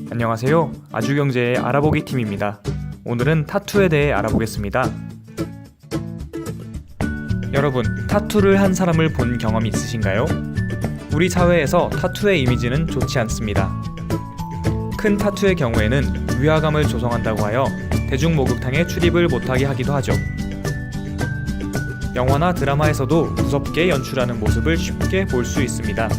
안녕하세요. 아주경제의 알아보기 팀입니다. 오늘은 타투에 대해 알아보겠습니다. 여러분, 타투를 한 사람을 본 경험이 있으신가요? 우리 사회에서 타투의 이미지는 좋지 않습니다. 큰 타투의 경우에는 위화감을 조성한다고 하여 대중목욕탕에 출입을 못하게 하기도 하죠. 영화나 드라마에서도 무섭게 연출하는 모습을 쉽게 볼 수 있습니다.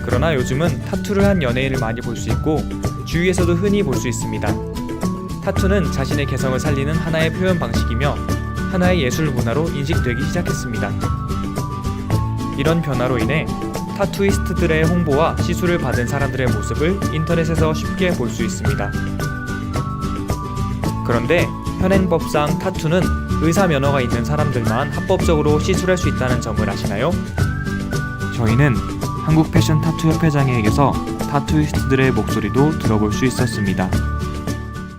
그러나 요즘은 타투를 한 연예인을 많이 볼 수 있고 주위에서도 흔히 볼 수 있습니다. 타투는 자신의 개성을 살리는 하나의 표현 방식이며 하나의 예술 문화로 인식되기 시작했습니다. 이런 변화로 인해 타투이스트들의 홍보와 시술을 받은 사람들의 모습을 인터넷에서 쉽게 볼 수 있습니다. 그런데 현행법상 타투는 의사 면허가 있는 사람들만 합법적으로 시술할 수 있다는 점을 아시나요? 저희는 한국 패션 타투 협회장에게서 타투이스트들의 목소리도 들어볼 수 있었습니다.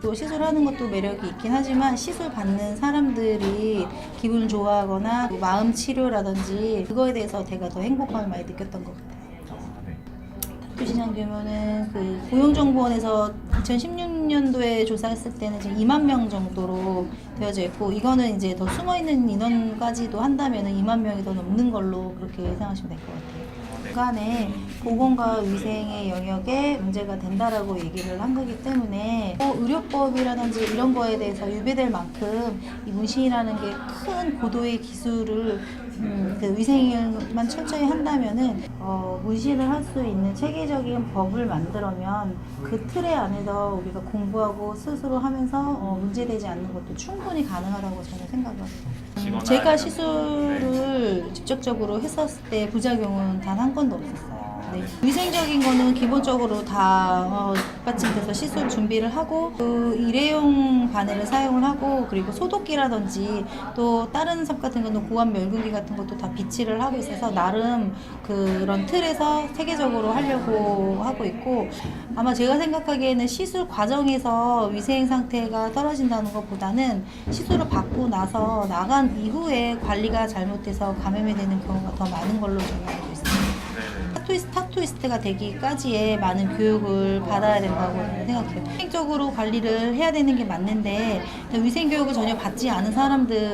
또 시술하는 것도 매력이 있긴 하지만 시술 받는 사람들이 기분을 좋아하거나 마음 치료라든지 그거에 대해서 제가 더 행복감을 많이 느꼈던 것 같아요. 타투 시장 규모는 그 고용정보원에서 2016년도에 조사했을 때는 지금 2만 명 정도로 되어져 있고, 이거는 이제 더 숨어있는 인원까지도 한다면 2만 명이 더 넘는 걸로 그렇게 예상하시면 될 것 같아요. 간에 보건과 위생의 영역에 문제가 된다라고 얘기를 한 거기 때문에 의료법이라든지 이런 거에 대해서 유배될 만큼 이 문신이라는 게 큰 고도의 기술을 그 위생만 철저히 한다면은 문신을 할 수 있는 체계적인 법을 만들면 그 틀에 안에서 우리가 공부하고 스스로 하면서 문제되지 않는 것도 충분히 가능하다고 저는 생각합니다. 제가 시술을 직접적으로 했었을 때 부작용은 단 한 건도 없었어요. 네. 위생적인 거는 기본적으로 다 받침돼서 시술 준비를 하고 그 일회용 바늘을 사용을 하고, 그리고 소독기라든지 또 다른 삽 같은 거는 고압 멸균기 같은 것도 다 비치를 하고 있어서 나름 그런 틀에서 체계적으로 하려고 하고 있고, 아마 제가 생각하기에는 시술 과정에서 위생 상태가 떨어진다는 것보다는 시술을 받고 나서 나간 이후에 관리가 잘못돼서 감염이 되는 경우가 더 많은 걸로 저는 알고 있습니다. 타투이스트가 되기까지의 많은 교육을 받아야 된다고 저는 생각해요. 위생적으로 관리를 해야 되는 게 맞는데 위생 교육을 전혀 받지 않은 사람들은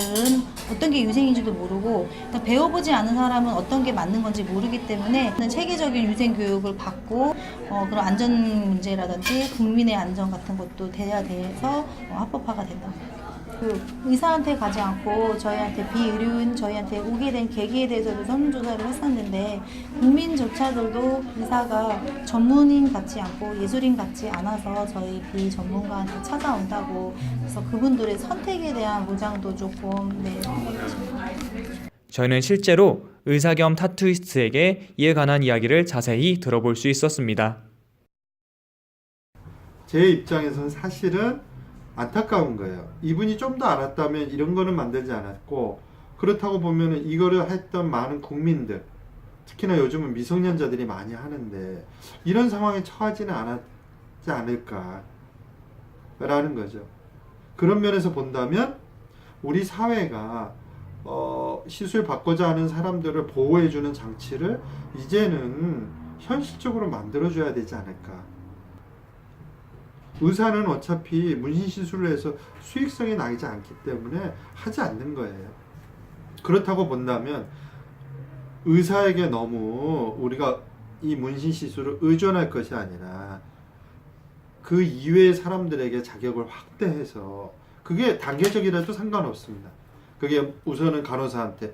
어떤 게 위생인지도 모르고 배워보지 않은 사람은 어떤 게 맞는 건지 모르기 때문에 체계적인 위생 교육을 받고 그런 안전 문제라든지 국민의 안전 같은 것도 돼야 돼서 합법화가 된다고 생각해요. 그 의사한테 가지 않고 저희한테 비의료인 저희한테 오게 된 계기에 대해서도 설문조사를 했었는데, 국민조차들도 의사가 전문인 같지 않고 예술인 같지 않아서 저희 비전문가한테 찾아온다고, 그래서 그분들의 선택에 대한 보장도 조금 저희는 실제로 의사 겸 타투이스트에게 이에 관한 이야기를 자세히 들어볼 수 있었습니다. 제 입장에서는 사실은 안타까운 거예요. 이분이 좀 더 알았다면 이런 거는 만들지 않았고, 그렇다고 보면 이거를 했던 많은 국민들, 특히나 요즘은 미성년자들이 많이 하는데 이런 상황에 처하지는 않았지 않을까 라는 거죠. 그런 면에서 본다면 우리 사회가 시술 받고자 하는 사람들을 보호해주는 장치를 이제는 현실적으로 만들어줘야 되지 않을까. 의사는 어차피 문신 시술을 해서 수익성이 나지 않기 때문에 하지 않는 거예요. 그렇다고 본다면 의사에게 너무 우리가 이 문신 시술을 의존할 것이 아니라 그 이외의 사람들에게 자격을 확대해서, 그게 단계적이라도 상관없습니다. 그게 우선은 간호사한테,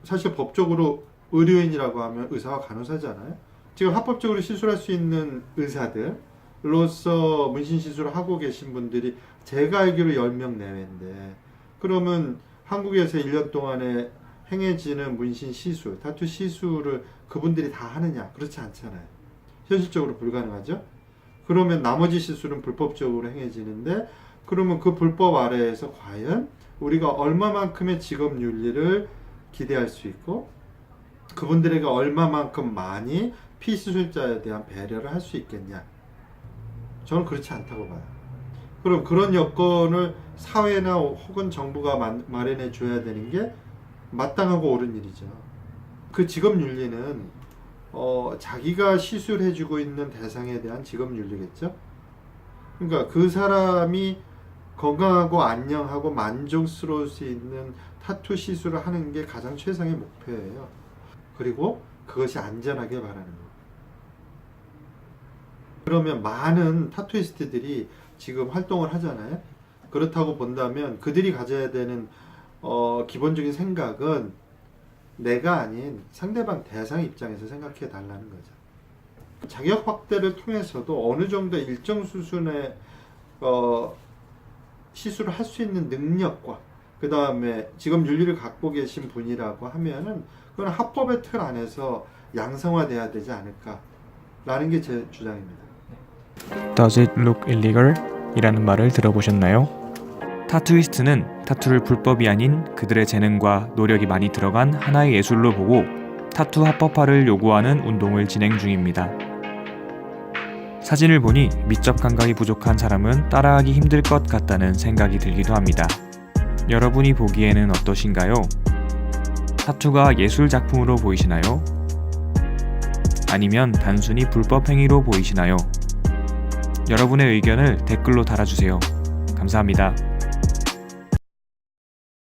사실 법적으로 의료인이라고 하면 의사와 간호사잖아요. 지금 합법적으로 시술할 수 있는 의사들 로서 문신 시술을 하고 계신 분들이 제가 알기로 10명 내외인데, 그러면 한국에서 1년 동안에 행해지는 문신 시술, 타투 시술을 그분들이 다 하느냐? 그렇지 않잖아요. 현실적으로 불가능하죠. 그러면 나머지 시술은 불법적으로 행해지는데, 그러면 그 불법 아래에서 과연 우리가 얼마만큼의 직업 윤리를 기대할 수 있고, 그분들에게 얼마만큼 많이 피시술자에 대한 배려를 할 수 있겠냐? 저는 그렇지 않다고 봐요. 그럼 그런 여건을 사회나 혹은 정부가 마련해 줘야 되는 게 마땅하고 옳은 일이죠. 그 직업 윤리는 자기가 시술해주고 있는 대상에 대한 직업윤리겠죠. 그러니까 그 사람이 건강하고 안녕하고 만족스러울 수 있는 타투 시술을 하는 게 가장 최상의 목표예요. 그리고 그것이 안전하게 바라는 거. 그러면 많은 타투이스트들이 지금 활동을 하잖아요. 그렇다고 본다면 그들이 가져야 되는 기본적인 생각은 내가 아닌 상대방 대상 입장에서 생각해 달라는 거죠. 자격 확대를 통해서도 어느 정도 일정 수준의 시술을 할 수 있는 능력과 그 다음에 직업 윤리를 갖고 계신 분이라고 하면은 그건 합법의 틀 안에서 양성화돼야 되지 않을까라는 게 제 주장입니다. Does it look illegal? 이라는 말을 들어보셨나요? 타투이스트는 타투를 불법이 아닌 그들의 재능과 노력이 많이 들어간 하나의 예술로 보고 타투 합법화를 요구하는 운동을 진행 중입니다. 사진을 보니 미적 감각이 부족한 사람은 따라하기 힘들 것 같다는 생각이 들기도 합니다. 여러분이 보기에는 어떠신가요? 타투가 예술 작품으로 보이시나요? 아니면 단순히 불법 행위로 보이시나요? 여러분의 의견을 댓글로 달아주세요. 감사합니다.